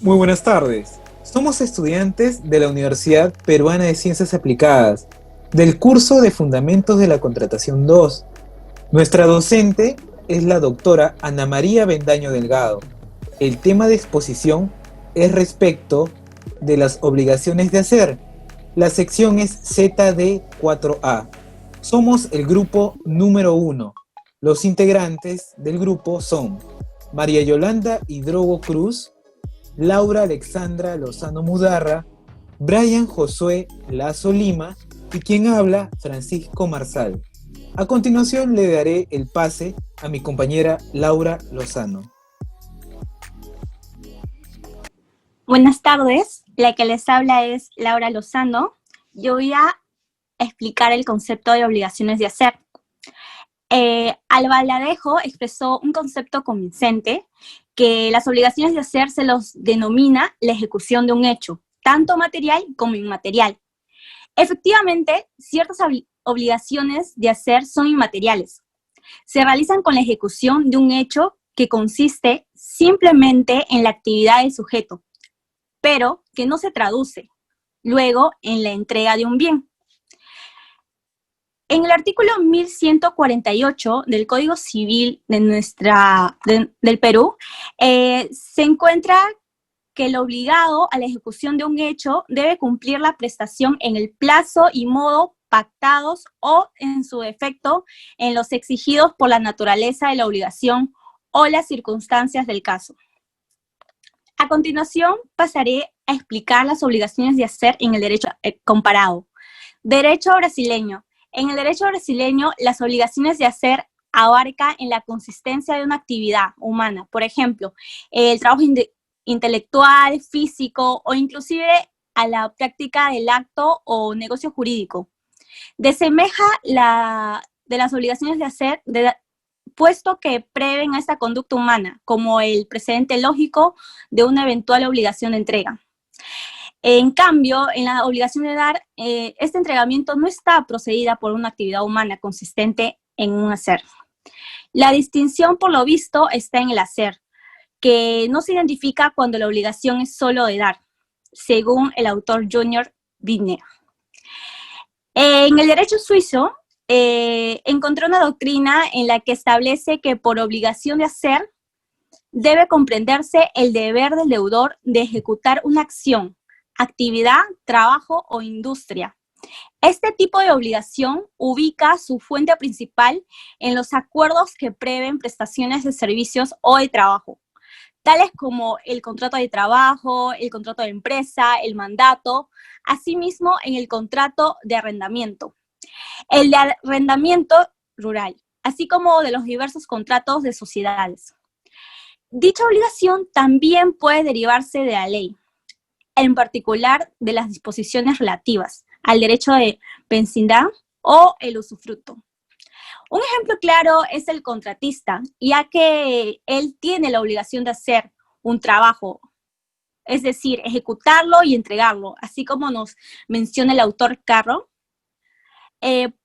Muy buenas tardes. Somos estudiantes de la Universidad Peruana de Ciencias Aplicadas, del curso de Fundamentos de la Contratación 2. Nuestra docente es la doctora Ana María Bendaño Delgado. El tema de exposición es respecto de las obligaciones de hacer. La sección es ZD4A. Somos el grupo número 1. Los integrantes del grupo son María Yolanda Hidrogo Cruz, Laura Alexandra Lozano Mudarra, Brian Josué Lazo Lima y quien habla, Francisco Marsal. A continuación le daré el pase a mi compañera Laura Lozano. Buenas tardes, la que les habla es Laura Lozano. Yo voy a explicar el concepto de obligaciones de hacer. Alba Ladejo expresó un concepto convincente que las obligaciones de hacer se los denomina la ejecución de un hecho, tanto material como inmaterial. Efectivamente, ciertas obligaciones de hacer son inmateriales. Se realizan con la ejecución de un hecho que consiste simplemente en la actividad del sujeto, pero que no se traduce luego en la entrega de un bien. En el artículo 1148 del Código Civil del Perú, se encuentra que el obligado a la ejecución de un hecho debe cumplir la prestación en el plazo y modo pactados o, en su defecto, en los exigidos por la naturaleza de la obligación o las circunstancias del caso. A continuación, pasaré a explicar las obligaciones de hacer en el derecho comparado. Derecho brasileño. En el derecho brasileño, las obligaciones de hacer abarcan en la consistencia de una actividad humana. Por ejemplo, el trabajo intelectual, físico o inclusive a la práctica del acto o negocio jurídico. Desemeja de las obligaciones de hacer, puesto que prevén a esta conducta humana, como el precedente lógico de una eventual obligación de entrega. En cambio, en la obligación de dar, este entregamiento no está procedida por una actividad humana consistente en un hacer. La distinción, por lo visto, está en el hacer, que no se identifica cuando la obligación es solo de dar, según el autor Junior Wigner. En el derecho suizo, encontré una doctrina en la que establece que por obligación de hacer debe comprenderse el deber del deudor de ejecutar una acción, actividad, trabajo o industria. Este tipo de obligación ubica su fuente principal en los acuerdos que prevén prestaciones de servicios o de trabajo, tales como el contrato de trabajo, el contrato de empresa, el mandato, asimismo en el contrato de arrendamiento, el de arrendamiento rural, así como de los diversos contratos de sociedades. Dicha obligación también puede derivarse de la ley, en particular de las disposiciones relativas al derecho de vecindad o el usufructo. Un ejemplo claro es el contratista, ya que él tiene la obligación de hacer un trabajo, es decir, ejecutarlo y entregarlo, así como nos menciona el autor Carro.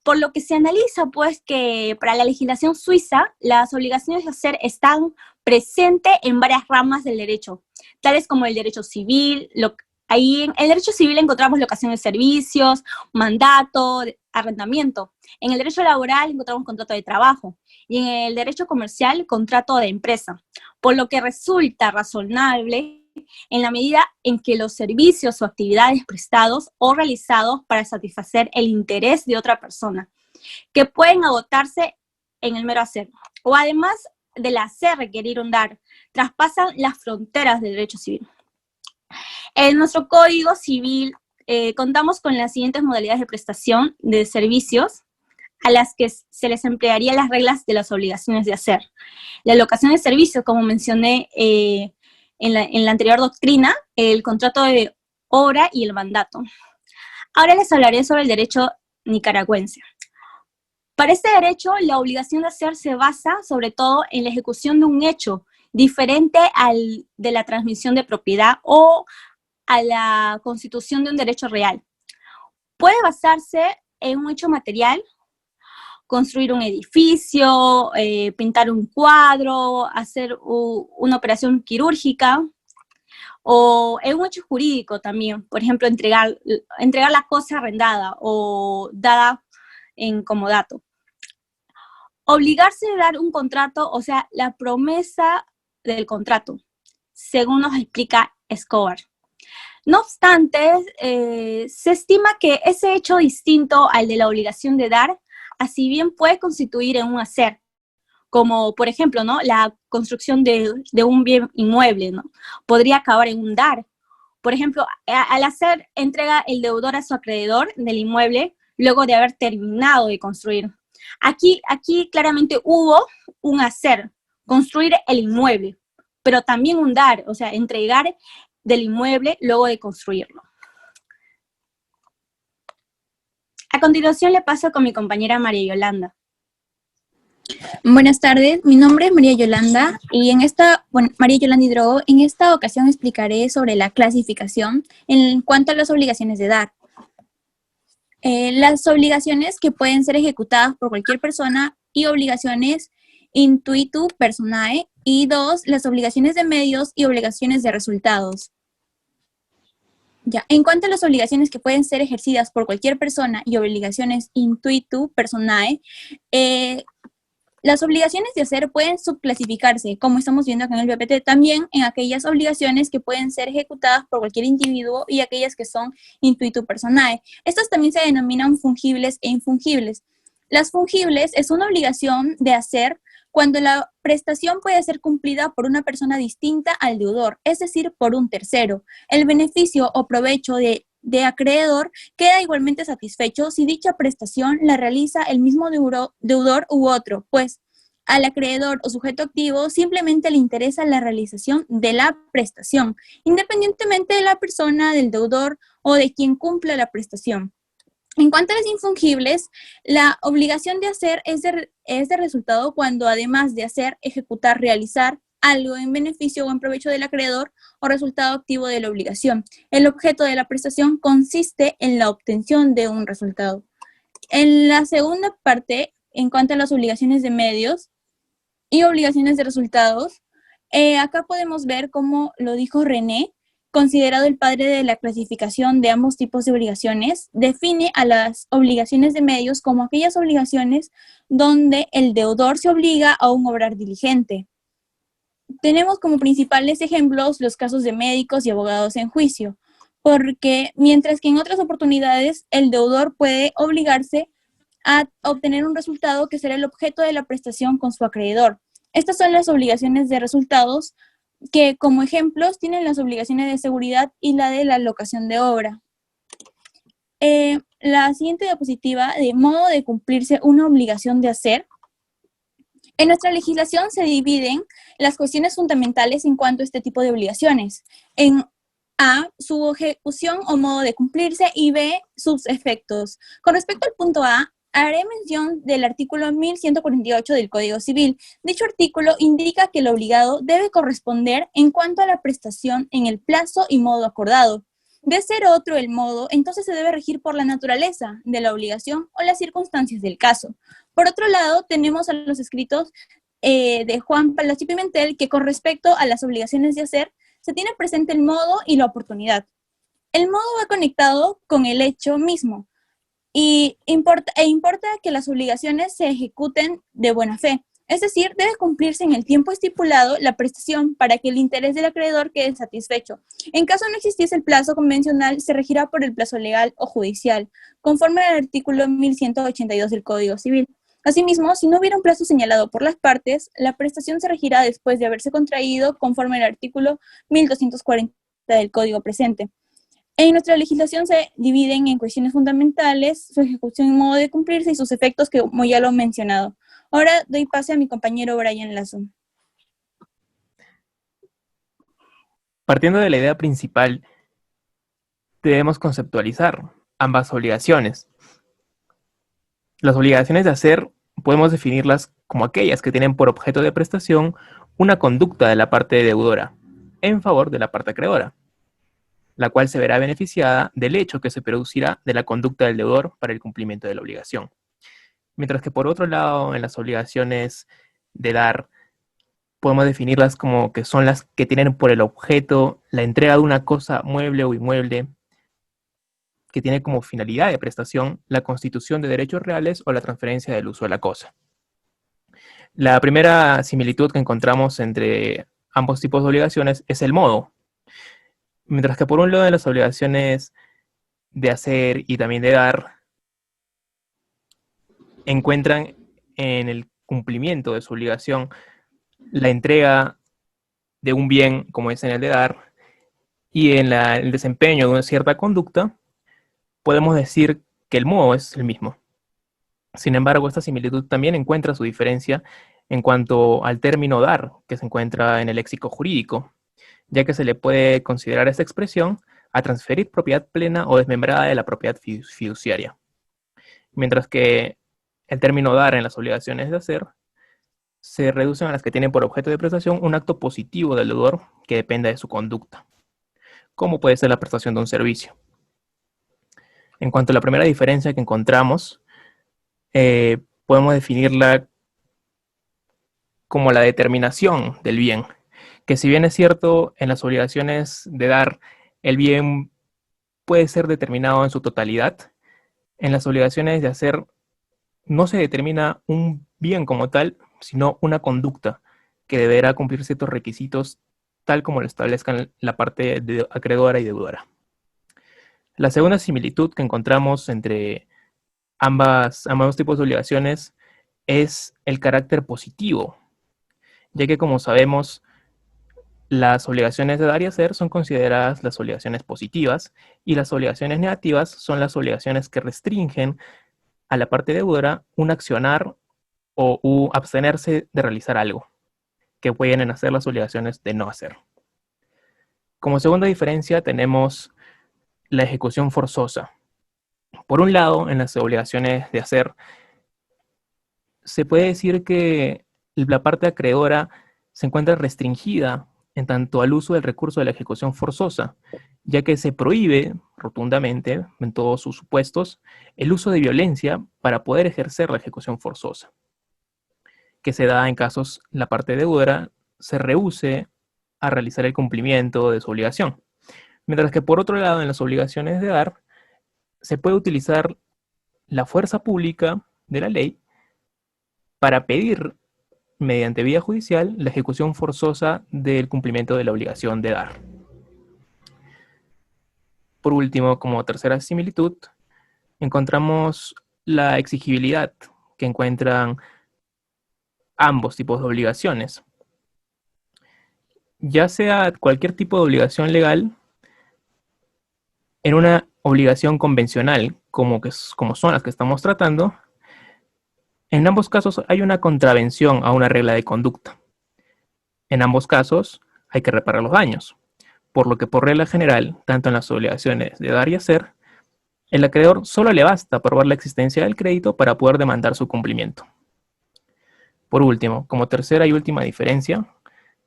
Por lo que se analiza, pues, que para la legislación suiza, las obligaciones de hacer están presentes en varias ramas del derecho, tales como el derecho civil. Ahí en el derecho civil encontramos locación de servicios, mandato, arrendamiento. En el derecho laboral encontramos contrato de trabajo. Y en el derecho comercial, contrato de empresa. Por lo que resulta razonable en la medida en que los servicios o actividades prestados o realizados para satisfacer el interés de otra persona, que pueden agotarse en el mero hacer, o además del hacer requerir un dar, traspasan las fronteras del derecho civil. En nuestro Código Civil contamos con las siguientes modalidades de prestación de servicios a las que se les emplearían las reglas de las obligaciones de hacer. La locación de servicios, como mencioné en la anterior doctrina, el contrato de obra y el mandato. Ahora les hablaré sobre el derecho nicaragüense. Para este derecho, la obligación de hacer se basa sobre todo en la ejecución de un hecho diferente al de la transmisión de propiedad o a la constitución de un derecho real. Puede basarse en un hecho material, construir un edificio, pintar un cuadro, hacer una operación quirúrgica, O en un hecho jurídico también, por ejemplo, entregar la cosa arrendada o dada en comodato. Obligarse a dar un contrato, o sea, la promesa del contrato, según nos explica Escobar. No obstante, se estima que ese hecho distinto al de la obligación de dar, así bien puede constituir en un hacer, como por ejemplo, ¿no? La construcción de un bien inmueble, ¿no? Podría acabar en un dar. Por ejemplo, al hacer entrega el deudor a su acreedor del inmueble luego de haber terminado de construir. Aquí claramente hubo un hacer, construir el inmueble, pero también un dar, o sea, entregar del inmueble luego de construirlo. A continuación le paso con mi compañera María Yolanda. Buenas tardes, mi nombre es María Yolanda y María Yolanda Hidrogo, en esta ocasión explicaré sobre la clasificación en cuanto a las obligaciones de dar. Las obligaciones que pueden ser ejecutadas por cualquier persona y obligaciones intuitu personae, y 2, las obligaciones de medios y obligaciones de resultados. Ya, en cuanto a las obligaciones que pueden ser ejercidas por cualquier persona y obligaciones intuitu personae, las obligaciones de hacer pueden subclasificarse, como estamos viendo acá en el PPT, también en aquellas obligaciones que pueden ser ejecutadas por cualquier individuo y aquellas que son intuitu personae. Estas también se denominan fungibles e infungibles. Las fungibles es una obligación de hacer cuando la prestación puede ser cumplida por una persona distinta al deudor, es decir, por un tercero. El beneficio o provecho de acreedor queda igualmente satisfecho si dicha prestación la realiza el mismo deudor u otro, pues al acreedor o sujeto activo simplemente le interesa la realización de la prestación, independientemente de la persona, del deudor o de quien cumpla la prestación. En cuanto a las infungibles, la obligación de hacer es de resultado cuando, además de hacer, ejecutar, realizar algo en beneficio o en provecho del acreedor o resultado activo de la obligación. El objeto de la prestación consiste en la obtención de un resultado. En la segunda parte, en cuanto a las obligaciones de medios y obligaciones de resultados, acá podemos ver cómo lo dijo René, considerado el padre de la clasificación de ambos tipos de obligaciones, define a las obligaciones de medios como aquellas obligaciones donde el deudor se obliga a un obrar diligente. Tenemos como principales ejemplos los casos de médicos y abogados en juicio, porque mientras que en otras oportunidades el deudor puede obligarse a obtener un resultado que será el objeto de la prestación con su acreedor. Estas son las obligaciones de resultados que como ejemplos tienen las obligaciones de seguridad y la de la locación de obra. La siguiente diapositiva, de modo de cumplirse una obligación de hacer. En nuestra legislación se dividen las cuestiones fundamentales en cuanto a este tipo de obligaciones. En A, su ejecución o modo de cumplirse, y B, sus efectos. Con respecto al punto A, haré mención del artículo 1148 del Código Civil. Dicho artículo indica que el obligado debe corresponder en cuanto a la prestación en el plazo y modo acordado. De ser otro el modo, entonces se debe regir por la naturaleza de la obligación o las circunstancias del caso. Por otro lado, tenemos a los escritos de Juan Palacio Pimentel, que con respecto a las obligaciones de hacer, se tiene presente el modo y la oportunidad. El modo va conectado con el hecho mismo, y importa que las obligaciones se ejecuten de buena fe, es decir, debe cumplirse en el tiempo estipulado la prestación para que el interés del acreedor quede satisfecho. En caso no existiese el plazo convencional, se regirá por el plazo legal o judicial, conforme al artículo 1182 del Código Civil. Asimismo, si no hubiera un plazo señalado por las partes, la prestación se regirá después de haberse contraído, conforme al artículo 1240 del Código presente. En nuestra legislación se dividen en cuestiones fundamentales, su ejecución y modo de cumplirse y sus efectos, que como ya lo he mencionado. Ahora doy pase a mi compañero Brian Lazo. Partiendo de la idea principal, debemos conceptualizar ambas obligaciones. Las obligaciones de hacer podemos definirlas como aquellas que tienen por objeto de prestación una conducta de la parte deudora en favor de la parte acreedora, la cual se verá beneficiada del hecho que se producirá de la conducta del deudor para el cumplimiento de la obligación. Mientras que por otro lado, en las obligaciones de dar, podemos definirlas como que son las que tienen por el objeto la entrega de una cosa mueble o inmueble, que tiene como finalidad de prestación la constitución de derechos reales o la transferencia del uso de la cosa. La primera similitud que encontramos entre ambos tipos de obligaciones es el modo. Mientras que por un lado, en las obligaciones de hacer y también de dar, encuentran en el cumplimiento de su obligación la entrega de un bien, como es en el de dar, y en el desempeño de una cierta conducta, podemos decir que el modo es el mismo. Sin embargo, esta similitud también encuentra su diferencia en cuanto al término dar, que se encuentra en el léxico jurídico, ya que se le puede considerar esta expresión a transferir propiedad plena o desmembrada de la propiedad fiduciaria. Mientras que el término dar en las obligaciones de hacer se reducen a las que tienen por objeto de prestación un acto positivo del deudor que dependa de su conducta, como puede ser la prestación de un servicio. En cuanto a la primera diferencia que encontramos, podemos definirla como la determinación del bien, que si bien es cierto, en las obligaciones de dar, el bien puede ser determinado en su totalidad, en las obligaciones de hacer no se determina un bien como tal, sino una conducta que deberá cumplir ciertos requisitos tal como lo establezcan la parte de acreedora y deudora. La segunda similitud que encontramos entre ambos tipos de obligaciones es el carácter positivo, ya que como sabemos, las obligaciones de dar y hacer son consideradas las obligaciones positivas y las obligaciones negativas son las obligaciones que restringen a la parte deudora un accionar o abstenerse de realizar algo, que pueden hacer las obligaciones de no hacer. Como segunda diferencia tenemos la ejecución forzosa. Por un lado, en las obligaciones de hacer, se puede decir que la parte acreedora se encuentra restringida en tanto al uso del recurso de la ejecución forzosa, ya que se prohíbe rotundamente, en todos sus supuestos, el uso de violencia para poder ejercer la ejecución forzosa, que se da en casos la parte deudora se rehúse a realizar el cumplimiento de su obligación. Mientras que por otro lado, en las obligaciones de dar, se puede utilizar la fuerza pública de la ley para pedir, mediante vía judicial, la ejecución forzosa del cumplimiento de la obligación de dar. Por último, como tercera similitud, encontramos la exigibilidad que encuentran ambos tipos de obligaciones. Ya sea cualquier tipo de obligación legal, en una obligación convencional, como son las que estamos tratando, en ambos casos hay una contravención a una regla de conducta. En ambos casos hay que reparar los daños, por lo que por regla general, tanto en las obligaciones de dar y hacer, el acreedor solo le basta probar la existencia del crédito para poder demandar su cumplimiento. Por último, como tercera y última diferencia,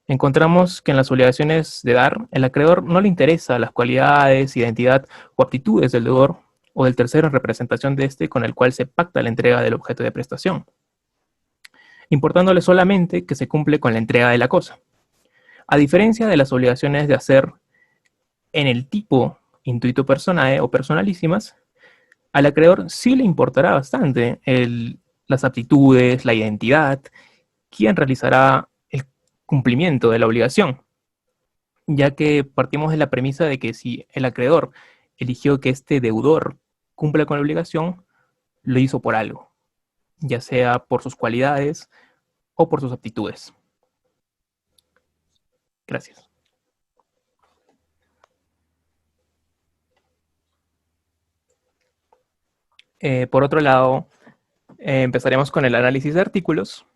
encontramos que en las obligaciones de dar, el acreedor no le interesa las cualidades, identidad o aptitudes del deudor o del tercero en representación de este con el cual se pacta la entrega del objeto de prestación, importándole solamente que se cumple con la entrega de la cosa. A diferencia de las obligaciones de hacer en el tipo intuito personae o personalísimas, al acreedor sí le importará bastante las aptitudes, la identidad, quién realizará el cumplimiento de la obligación, ya que partimos de la premisa de que si el acreedor eligió que este deudor cumpla con la obligación, lo hizo por algo, ya sea por sus cualidades o por sus aptitudes. Gracias. Por otro lado, empezaremos con el análisis de artículos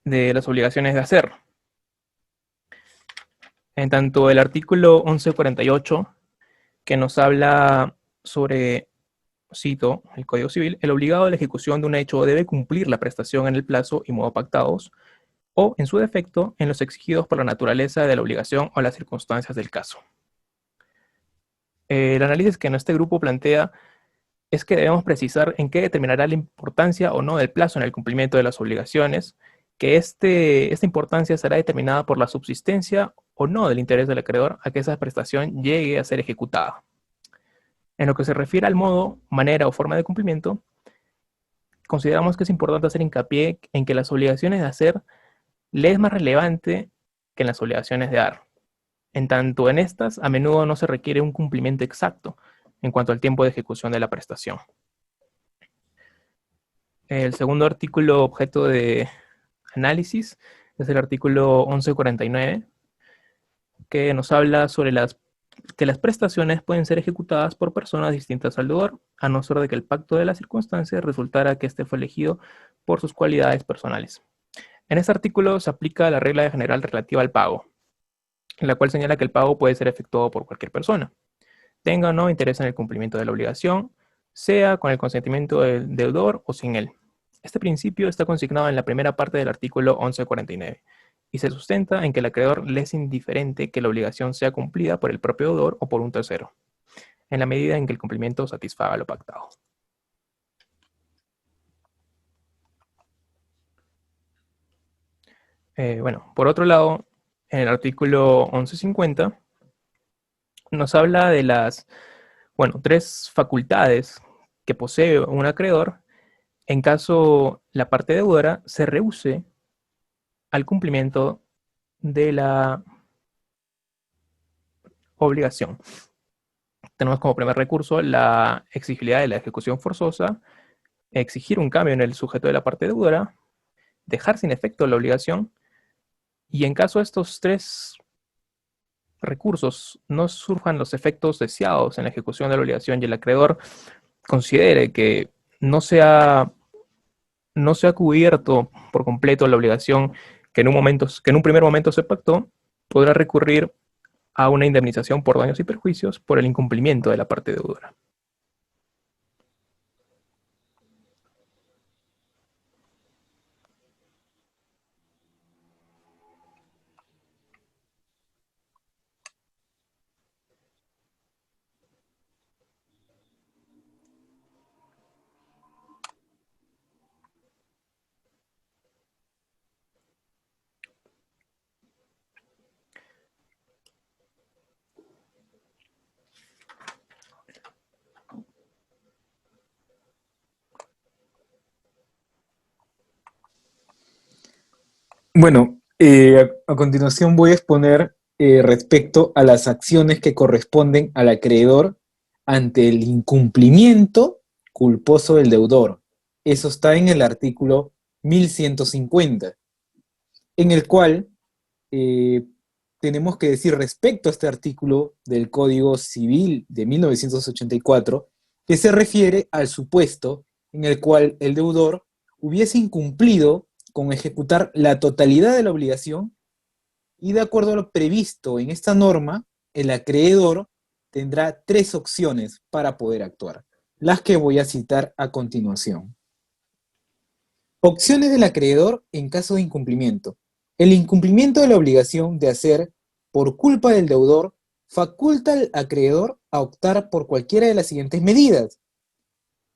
de las obligaciones de hacer. En tanto el artículo 1148, que nos habla sobre, cito, el Código Civil, el obligado a la ejecución de un hecho debe cumplir la prestación en el plazo y modo pactados, o, en su defecto, en los exigidos por la naturaleza de la obligación o las circunstancias del caso. El análisis que este grupo plantea es que debemos precisar en qué determinará la importancia o no del plazo en el cumplimiento de las obligaciones que esta importancia será determinada por la subsistencia o no del interés del acreedor a que esa prestación llegue a ser ejecutada. En lo que se refiere al modo, manera o forma de cumplimiento, consideramos que es importante hacer hincapié en que las obligaciones de hacer le es más relevante que en las obligaciones de dar. En tanto en estas, a menudo no se requiere un cumplimiento exacto en cuanto al tiempo de ejecución de la prestación. El segundo artículo objeto de análisis es el artículo 1149, que nos habla sobre que las prestaciones pueden ser ejecutadas por personas distintas al deudor, a no ser de que el pacto de las circunstancias resultara que éste fue elegido por sus cualidades personales. En este artículo se aplica la regla general relativa al pago, en la cual señala que el pago puede ser efectuado por cualquier persona, tenga o no interés en el cumplimiento de la obligación, sea con el consentimiento del deudor o sin él. Este principio está consignado en la primera parte del artículo 1149 y se sustenta en que el acreedor le es indiferente que la obligación sea cumplida por el propio deudor o por un tercero, en la medida en que el cumplimiento satisfaga lo pactado. Por otro lado, en el artículo 1150 nos habla de las, tres facultades que posee un acreedor en caso la parte deudora se rehúse al cumplimiento de la obligación. Tenemos como primer recurso la exigibilidad de la ejecución forzosa, exigir un cambio en el sujeto de la parte deudora, dejar sin efecto la obligación, y en caso de estos tres recursos no surjan los efectos deseados en la ejecución de la obligación y el acreedor considere que no se ha cubierto por completo la obligación que en un primer momento se pactó, podrá recurrir a una indemnización por daños y perjuicios por el incumplimiento de la parte deudora. Bueno, a continuación voy a exponer respecto a las acciones que corresponden al acreedor ante el incumplimiento culposo del deudor. Eso está en el artículo 1150, en el cual tenemos que decir respecto a este artículo del Código Civil de 1984, que se refiere al supuesto en el cual el deudor hubiese incumplido con ejecutar la totalidad de la obligación y de acuerdo a lo previsto en esta norma, el acreedor tendrá tres opciones para poder actuar, las que voy a citar a continuación. Opciones del acreedor en caso de incumplimiento. El incumplimiento de la obligación de hacer por culpa del deudor faculta al acreedor a optar por cualquiera de las siguientes medidas.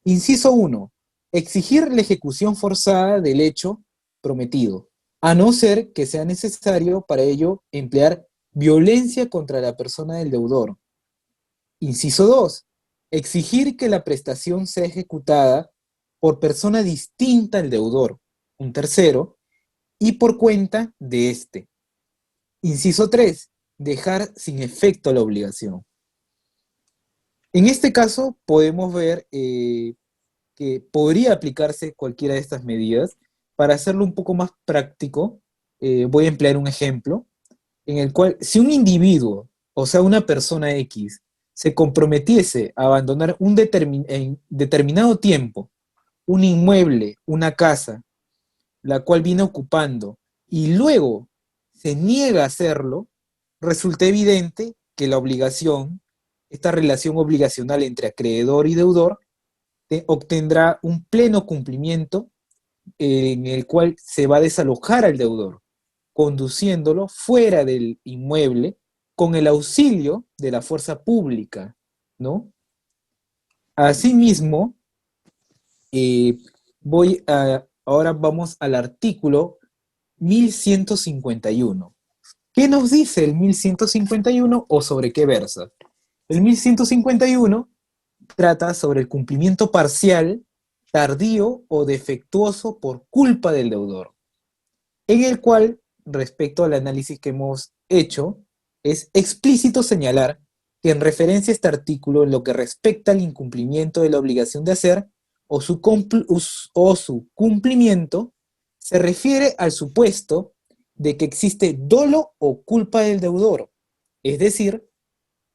Inciso 1. Exigir la ejecución forzada del hecho prometido, a no ser que sea necesario para ello emplear violencia contra la persona del deudor. Inciso 2. Exigir que la prestación sea ejecutada por persona distinta al deudor, un tercero, y por cuenta de éste. Inciso 3. Dejar sin efecto la obligación. En este caso podemos ver que podría aplicarse cualquiera de estas medidas. Para hacerlo un poco más práctico, voy a emplear un ejemplo en el cual si un individuo, o sea una persona X, se comprometiese a abandonar en determinado tiempo un inmueble, una casa, la cual viene ocupando, y luego se niega a hacerlo, resulta evidente que la obligación, esta relación obligacional entre acreedor y deudor, obtendrá un pleno cumplimiento en el cual se va a desalojar al deudor, conduciéndolo fuera del inmueble con el auxilio de la fuerza pública, ¿no? Asimismo, ahora vamos al artículo 1151. ¿Qué nos dice el 1151 o sobre qué versa? El 1151 trata sobre el cumplimiento parcial, tardío o defectuoso por culpa del deudor, en el cual, respecto al análisis que hemos hecho, es explícito señalar que en referencia a este artículo, en lo que respecta al incumplimiento de la obligación de hacer o su cumplimiento, se refiere al supuesto de que existe dolo o culpa del deudor, es decir,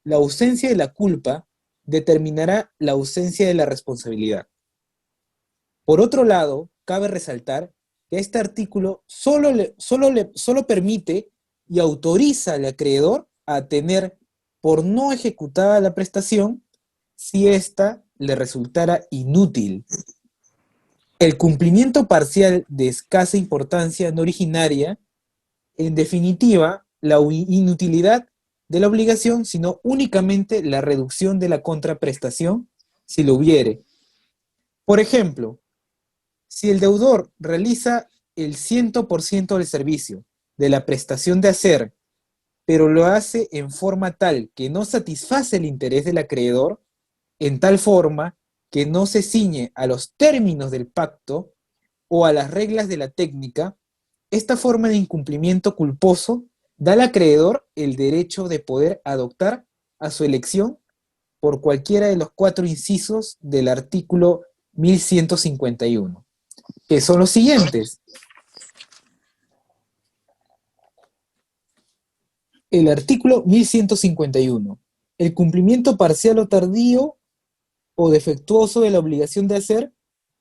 la ausencia de la culpa determinará la ausencia de la responsabilidad. Por otro lado, cabe resaltar que este artículo solo permite y autoriza al acreedor a tener por no ejecutada la prestación si ésta le resultara inútil. El cumplimiento parcial de escasa importancia no originaria, en definitiva, la inutilidad de la obligación, sino únicamente la reducción de la contraprestación, si lo hubiere. Por ejemplo, si el deudor realiza el 100% del servicio de la prestación de hacer, pero lo hace en forma tal que no satisface el interés del acreedor, en tal forma que no se ciñe a los términos del pacto o a las reglas de la técnica, esta forma de incumplimiento culposo da al acreedor el derecho de poder adoptar a su elección por cualquiera de los 4 incisos del artículo 1151, que son los siguientes. El artículo 1151. El cumplimiento parcial o tardío o defectuoso de la obligación de hacer,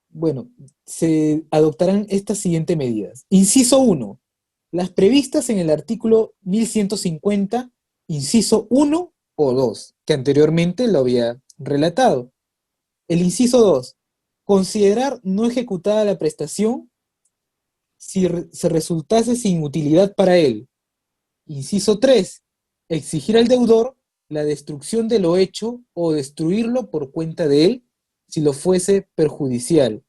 bueno, se adoptarán estas siguientes medidas. Inciso 1. Las previstas en el artículo 1150, inciso 1 o 2, que anteriormente lo había relatado. El inciso 2. Considerar no ejecutada la prestación si se resultase sin utilidad para él. Inciso 3. Exigir al deudor la destrucción de lo hecho o destruirlo por cuenta de él si lo fuese perjudicial.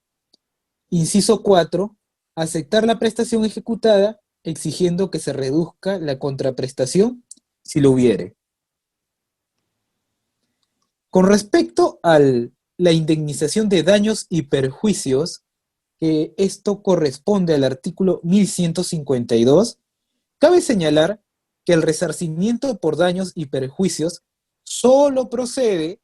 Inciso 4. Aceptar la prestación ejecutada exigiendo que se reduzca la contraprestación si lo hubiere. Con respecto a la indemnización de daños y perjuicios, que esto corresponde al artículo 1152, cabe señalar que el resarcimiento por daños y perjuicios solo procede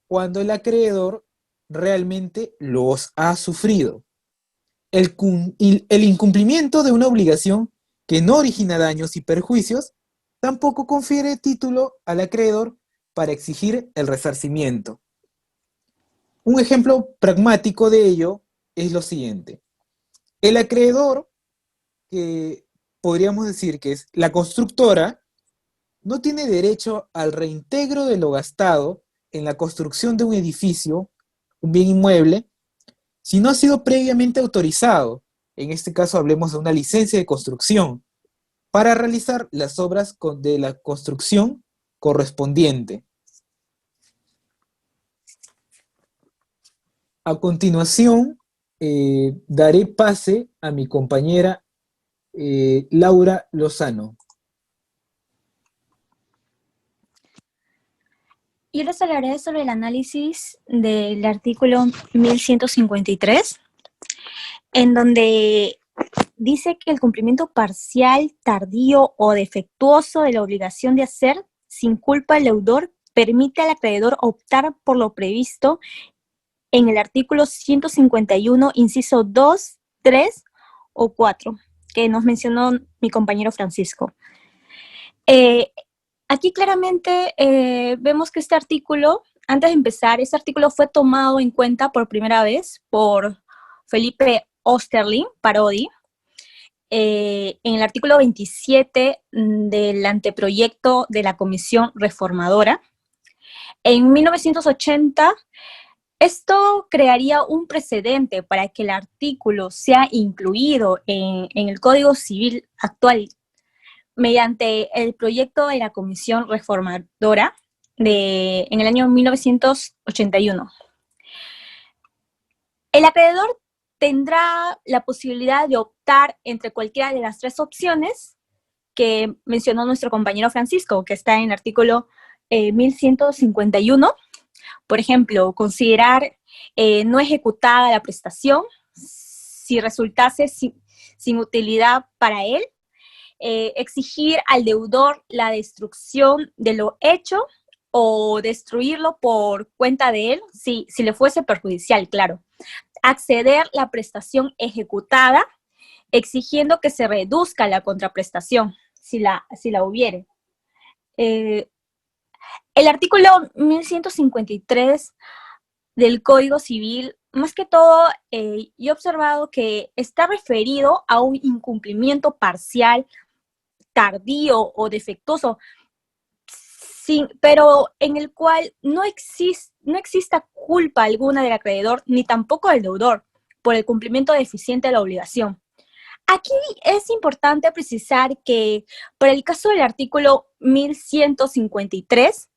cuando el acreedor realmente los ha sufrido. El incumplimiento de una obligación que no origina daños y perjuicios tampoco confiere título al acreedor para exigir el resarcimiento. Un ejemplo pragmático de ello es lo siguiente. El acreedor, que podríamos decir que es la constructora, no tiene derecho al reintegro de lo gastado en la construcción de un edificio, un bien inmueble, si no ha sido previamente autorizado. En este caso hablemos de una licencia de construcción, para realizar las obras de la construcción correspondiente. A continuación, daré pase a mi compañera Laura Lozano. Yo les hablaré sobre el análisis del artículo 1153, en donde dice que el cumplimiento parcial, tardío o defectuoso de la obligación de hacer sin culpa del deudor permite al acreedor optar por lo previsto en el artículo 151, inciso 2, 3 o 4, que nos mencionó mi compañero Francisco. Aquí claramente vemos que este artículo, antes de empezar, este artículo fue tomado en cuenta por primera vez por Felipe Osterling Parodi en el artículo 27 del anteproyecto de la Comisión Reformadora. En 1980, esto crearía un precedente para que el artículo sea incluido en el Código Civil actual mediante el proyecto de la Comisión Reformadora en el año 1981. El acreedor tendrá la posibilidad de optar entre cualquiera de las tres opciones que mencionó nuestro compañero Francisco, que está en el artículo 1151. Por ejemplo, considerar no ejecutada la prestación si resultase sin utilidad para él, exigir al deudor la destrucción de lo hecho o destruirlo por cuenta de él, si le fuese perjudicial, claro. Acceder la prestación ejecutada, exigiendo que se reduzca la contraprestación, si la hubiere. El artículo 1153 del Código Civil, más que todo, yo he observado que está referido a un incumplimiento parcial, tardío o defectuoso, pero en el cual no exista culpa alguna del acreedor ni tampoco del deudor por el cumplimiento deficiente de la obligación. Aquí es importante precisar que para el caso del artículo 1153,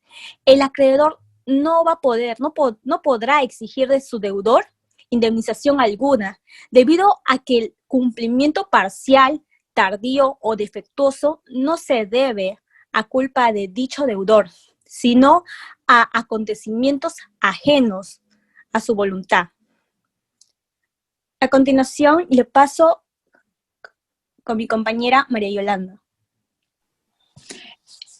el acreedor no podrá exigir de su deudor indemnización alguna, debido a que el cumplimiento parcial, tardío o defectuoso no se debe a culpa de dicho deudor, sino a acontecimientos ajenos a su voluntad. A continuación, le paso con mi compañera María Yolanda.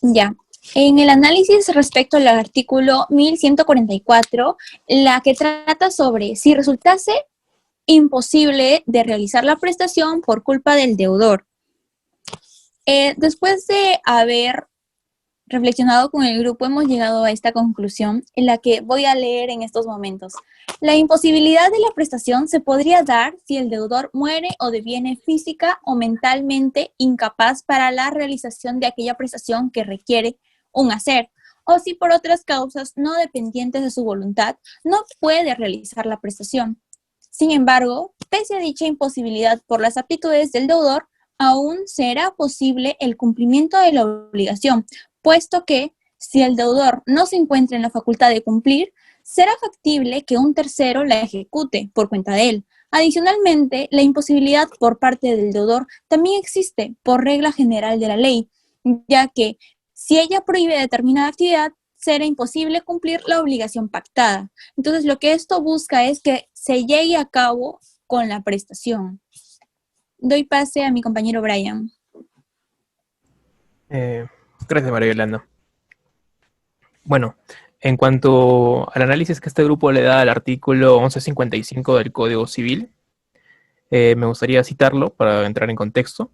Ya. En el análisis respecto al artículo 1144, la que trata sobre si resultase imposible de realizar la prestación por culpa del deudor. Después de haber reflexionado con el grupo, hemos llegado a esta conclusión en la que voy a leer en estos momentos. La imposibilidad de la prestación se podría dar si el deudor muere o deviene física o mentalmente incapaz para la realización de aquella prestación que requiere un hacer, o si por otras causas no dependientes de su voluntad no puede realizar la prestación. Sin embargo, pese a dicha imposibilidad por las aptitudes del deudor, aún será posible el cumplimiento de la obligación, puesto que, si el deudor no se encuentra en la facultad de cumplir, será factible que un tercero la ejecute por cuenta de él. Adicionalmente, la imposibilidad por parte del deudor también existe por regla general de la ley, ya que si ella prohíbe determinada actividad, será imposible cumplir la obligación pactada. Entonces, lo que esto busca es que se llegue a cabo con la prestación. Doy pase a mi compañero Brian. Gracias, María Yolanda. Bueno, en cuanto al análisis que este grupo le da al artículo 1155 del Código Civil, me gustaría citarlo para entrar en contexto.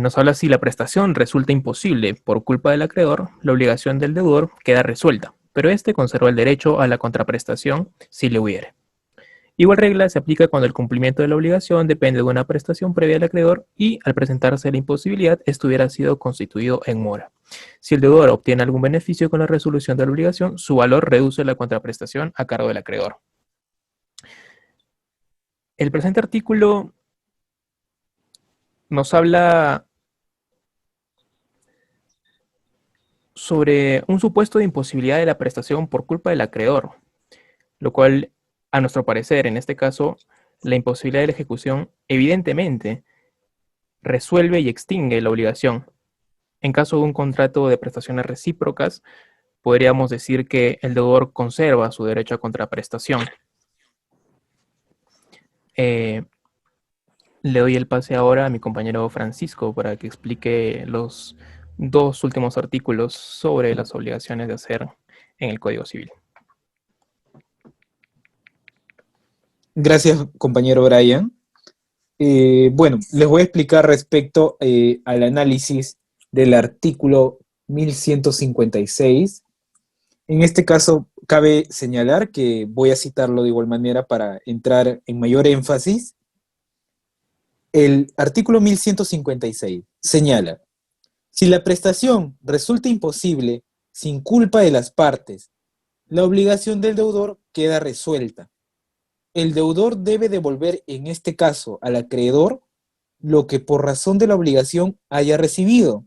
Nos habla si la prestación resulta imposible por culpa del acreedor, la obligación del deudor queda resuelta, pero éste conserva el derecho a la contraprestación si le hubiere. Igual regla se aplica cuando el cumplimiento de la obligación depende de una prestación previa al acreedor y al presentarse la imposibilidad, esto hubiera sido constituido en mora. Si el deudor obtiene algún beneficio con la resolución de la obligación, su valor reduce la contraprestación a cargo del acreedor. El presente artículo nos habla sobre un supuesto de imposibilidad de la prestación por culpa del acreedor, lo cual, a nuestro parecer, en este caso, la imposibilidad de la ejecución evidentemente resuelve y extingue la obligación. En caso de un contrato de prestaciones recíprocas, podríamos decir que el deudor conserva su derecho a contraprestación. Le doy el pase ahora a mi compañero Francisco para que explique los dos últimos artículos sobre las obligaciones de hacer en el Código Civil. Gracias, compañero Brian. Bueno, les voy a explicar respecto al análisis del artículo 1156. En este caso, cabe señalar que voy a citarlo de igual manera para entrar en mayor énfasis. El artículo 1156 señala: si la prestación resulta imposible sin culpa de las partes, la obligación del deudor queda resuelta. El deudor debe devolver en este caso al acreedor lo que por razón de la obligación haya recibido,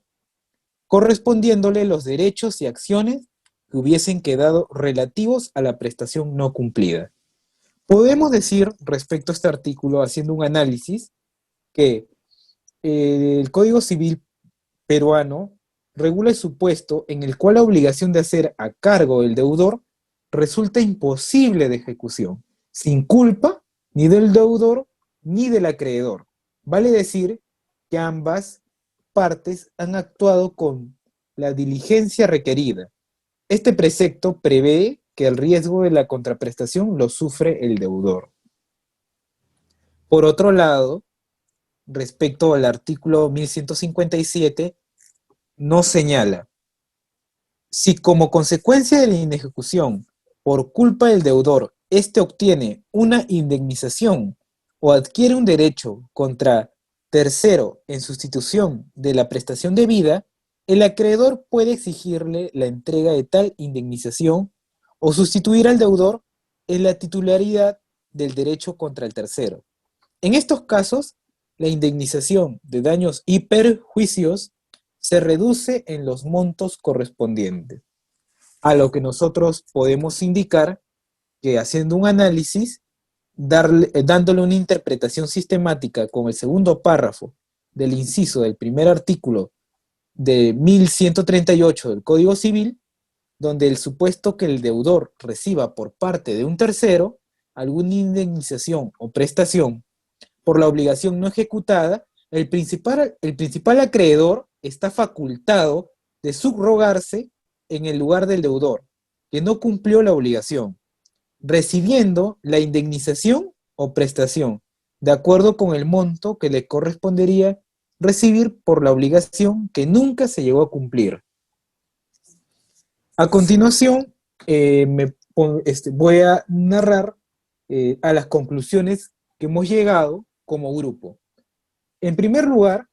correspondiéndole los derechos y acciones que hubiesen quedado relativos a la prestación no cumplida. Podemos decir respecto a este artículo, haciendo un análisis, que el Código Civil peruano regula el supuesto en el cual la obligación de hacer a cargo del deudor resulta imposible de ejecución, sin culpa ni del deudor ni del acreedor. Vale decir que ambas partes han actuado con la diligencia requerida. Este precepto prevé que el riesgo de la contraprestación lo sufre el deudor. Por otro lado, respecto al artículo 1157, nos señala: si como consecuencia de la inejecución, por culpa del deudor, éste obtiene una indemnización o adquiere un derecho contra tercero en sustitución de la prestación debida, el acreedor puede exigirle la entrega de tal indemnización o sustituir al deudor en la titularidad del derecho contra el tercero. En estos casos, la indemnización de daños y perjuicios se reduce en los montos correspondientes, a lo que nosotros podemos indicar que, haciendo un análisis, dándole una interpretación sistemática con el segundo párrafo del inciso del primer artículo de 1138 del Código Civil, donde el supuesto que el deudor reciba por parte de un tercero alguna indemnización o prestación por la obligación no ejecutada, el principal acreedor está facultado de subrogarse en el lugar del deudor, que no cumplió la obligación, recibiendo la indemnización o prestación, de acuerdo con el monto que le correspondería recibir por la obligación que nunca se llegó a cumplir. A continuación, voy a narrar a las conclusiones que hemos llegado como grupo. En primer lugar,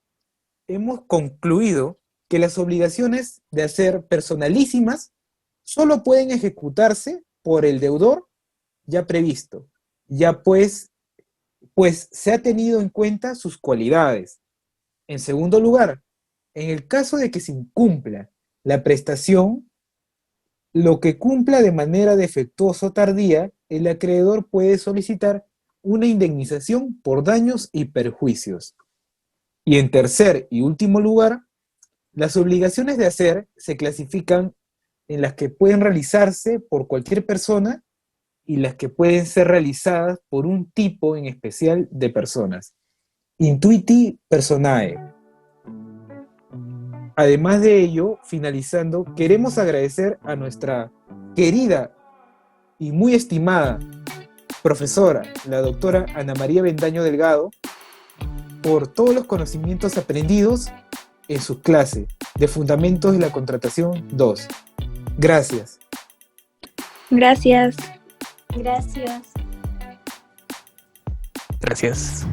hemos concluido que las obligaciones de hacer personalísimas solo pueden ejecutarse por el deudor ya previsto, ya pues se ha tenido en cuenta sus cualidades. En segundo lugar, en el caso de que se incumpla la prestación, lo que cumpla de manera defectuosa o tardía, el acreedor puede solicitar una indemnización por daños y perjuicios. Y en tercer y último lugar, las obligaciones de hacer se clasifican en las que pueden realizarse por cualquier persona y las que pueden ser realizadas por un tipo en especial de personas. Intuiti personae. Además de ello, finalizando, queremos agradecer a nuestra querida y muy estimada profesora, la doctora Ana María Bendaño Delgado, por todos los conocimientos aprendidos en su clase de Fundamentos de la Contratación 2. Gracias. Gracias. Gracias. Gracias.